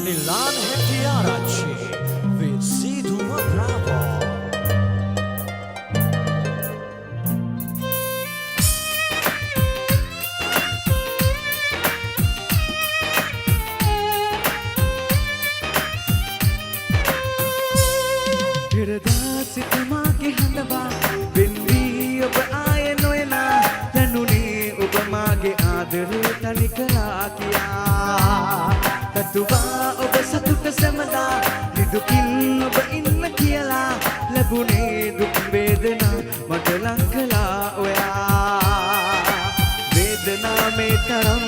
Nilan Hetiarachi with Siduma Bravo. සිතමාගේ හඬවා වෙන්වී ඔබ ආය නොයනා දැනුනේ ඔබ මාගේ ආදරේ තනි කළා කියා තතුවා ඔබ සතුට සැමදා නිදුකින් ඔබ ඉන්න කියලා ලැබුණේ දුක් වේදනා මට ලං කළා ඔයා වේදනා මේ තරම්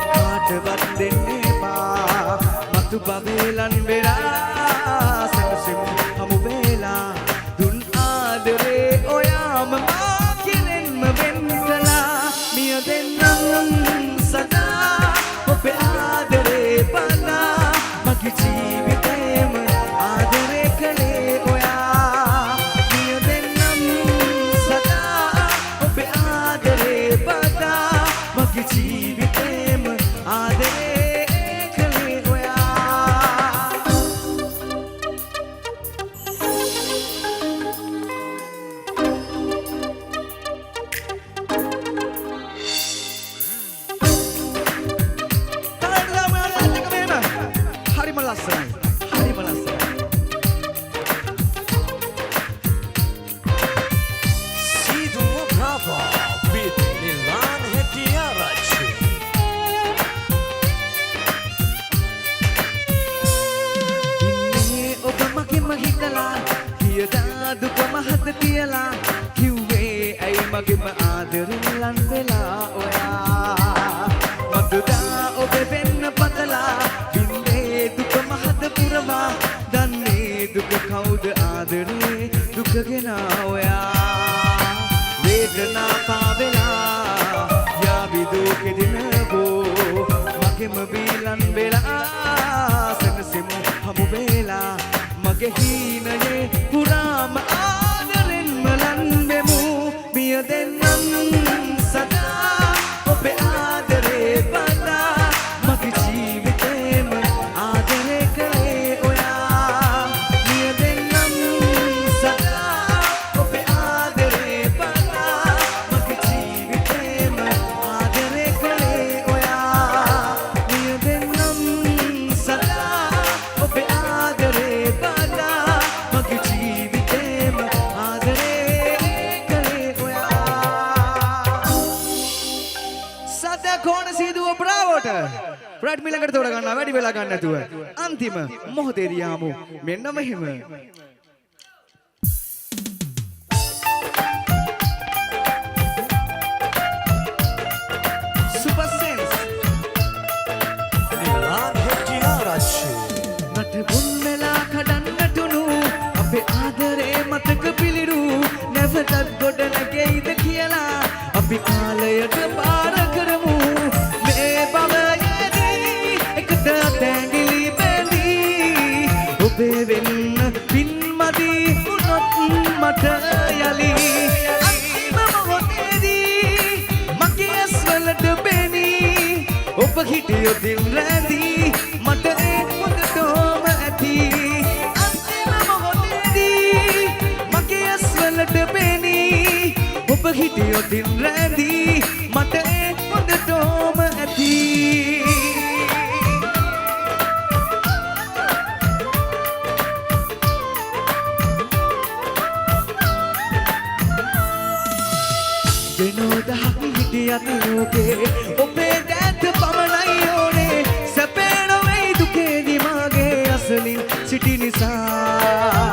කාටවත් දෙන්න එපා මතු බබේලන් වෙලා සැනසෙමු හමු වෙලා දුන් ආදරේ ඔයාම මා කෙරෙන්ම වෙන් කළා මිය දෙන්නම් සදා ඔබේ ආදරේ බලා මගේ ජීවිතේම ආදරේ කළේ ඔයා මිය දෙන්නම් සදා ඔබේ ආදරේ බලා මගේ ජීවිතේම ආදරේ Siduma Bravo with Nilan Hetiarachi. ඉන්නේ ඔබ මගෙම හිතලා කියදා දුක මහත තියලා කිව්වේ ඇයි මගෙම ආදරෙන් ලන් වෙලා ඔයා මදුදා ඔබ වෙන්න පතලා බින්දේ දුක මහත පුරවා දන්නේ දුක කවුද ආදරේ දුක ගෙනා ඔයා වේදනා පාවෙලා යාවි දුක දිනවෝ මගෙම බීලන් වෙලා සැනසෙමු හමු වෙලා මගේ හීනයේ පුරාම ආදරෙන්ම ලන් වෙමු මිය දෙන්නම් සදා ඔබේ ආදරේ බලා මගේ ජීවිතේම ආදරේ කළේ ඔයා මිය දෙන්නම් සදා ඔබේ ආදරේ බලා මගේ ජීවිතේම ආදරේ කළේ ඔයා මිය දෙන්නම් සදා ඔබේ ආදරේ බලා මගේ ජීවිතේම ආදරේ කළේ ඔයා සද්ද කොන සීදුව බ්‍රාවෝට රයිට් මිලකට තෝර ගන්නවා වැඩි වෙලා ගන්න නැතුව අන්තිම මොහොතේදී ආමු මෙන්න මෙහෙම සුපර් සෙන්ස් Nilan Hetiarachi. නට බුන්නලා කඩන්නටුණු අපේ ආදරේ මතක පිළිරු නැවතත් ගොඩ නැගෙයිද කියලා අපි කාලයට පාර කරමු මේ බවයේදී එකට තැඟිලි බැඳී ඔබේ වෙන්න පින්මදි වුණොත් මට යලි අන්තිම මොහොතේදී මගේ ඇස්වලට පෙනී ඔබ හිටියොතින් රැඳී මට ඒ හොඳටම ඇති අන්තිම මොහොතේදී මගේ ඇස්වලට පෙනී ඔබ හිටියොතින් රැඳී මට ඒ හොඳටම ඇති වෙනෝදහක් හිටියත් ලෝකේ ඔබේ දැත පමණයි ඕනේ සැපේ නොවෙයි දුකේදී මාගේ අසලින් සිටි නිසා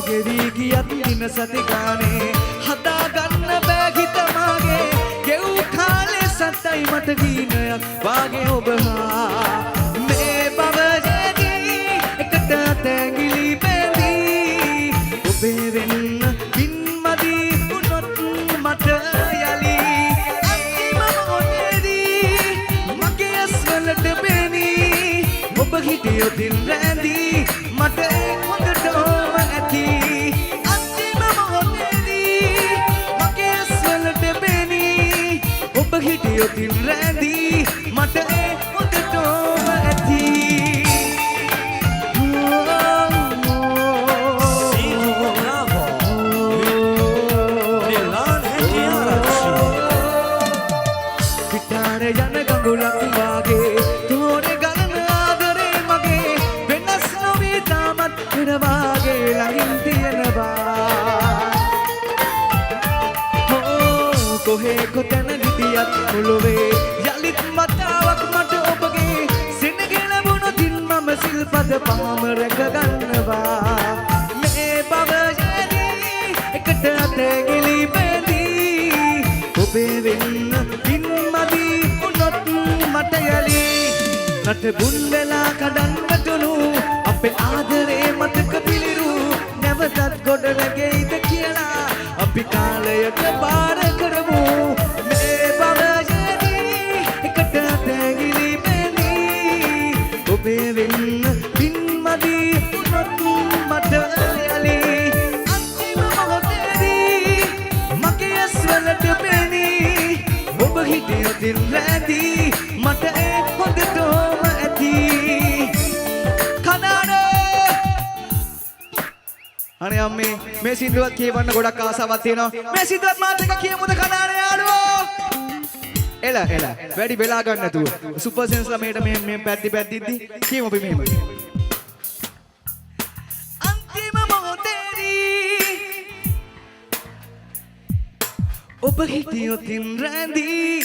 ගෙවී ගියත් දින සති ගානේ හදාගන්න බෑ හිත මාගේ ගෙව් කාලේ සතයි මට ගීනයක් වාගේ ඔබ හා මේ බවයේදී එකට තැඟිලි බැඳී ඔබේ වෙන්න පින්මදි වුණොත් මට යලි අන්තිම මොහොතේදී මගේ ඇස්වලට පෙනී ඔබ හිටියොතින් රැඳී මට හොඳටම ඇති අන්තිම මොහොතේදී මගේ ඇස්වලට පෙනී ඔබ හිටියොතින් රැඳී මට ඒ හොඳටම ඇති Sidhu Bravo with Nilan Hettiarachchi. පිටාර යන ගඟුලක් වාගේ තෝරේ ගලන ආදරේ මගේ වෙනස් නොවී තාමත් පෙර වාගේ ළඟින් තියෙනවා කොහේ කොතැන හිටියත් මුළුවේ යලිත් මතාවක් මට ඔබගේ සෙනග ලැබුණොතින් මම සිල්පද පහම රැක ගන්නවා මේ භවයේදී එකට අතගිලි බැඳී ඔබේ වෙන්න පින්මදී වුණොත් මට යලි නටබුන් වෙලා කඩන්නටුණු අපේ ආදරේ මතක පිළිරු නැවතත් ගොඩ නැගෙයිද කියලා අපි කාලයට බාර කරමු මේ භවයේදී එකට අතගිලි බැඳී ඔබේ වෙන්න පින්මදී වුණොත් මට යලි අන්තිම මොහොතේදී මගේ ඇස්වලට පෙනී ඔබ හිටියොතින් රැඳී මට ඒ හොඳටම ඇති කනාඩෝ අනේ අම්මේ මේ සින්දුවත් කියවන්න ගොඩක් ආසාවක් තියෙනවා මේ සින්දුවත් මාත් එක්ක කියමුද කනාඩේ යාළුවෝ එලා වැඩි වෙලා ගන්න නැතුව සුපර් සෙන්ස්ලා මේට මේ පැද්දිද්දි කියමු අපි මෙහෙම අන්තිම මොහොතේදී ඔබ හිටියොතින් රැඳී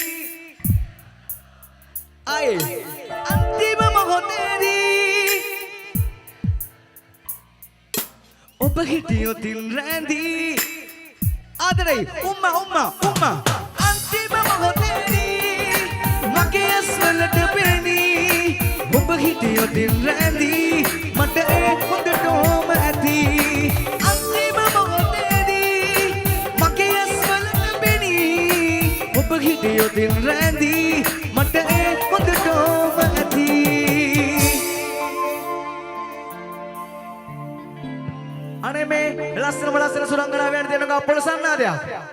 අය අන්තිම මොහොතේදී ඔබ හිටියොතින් රැඳී ආදරේ උම්මා අන්තිම මොහොතේදී මගේ ඇස්වලට පෙනී ඔබ හිටියොතින් රැඳී මට ඒ හොඳටම ඇති අන්තිම මොහොතේදී මගේ ඇස්වලට පෙනී ඔබ හිටියොතින් රැඳී මට ඒ හොඳටම ඇති අනේ මේ ලස්සනම ලස්සන සුරංගනාවයන් දෙනක අපොල සන්නාදයක්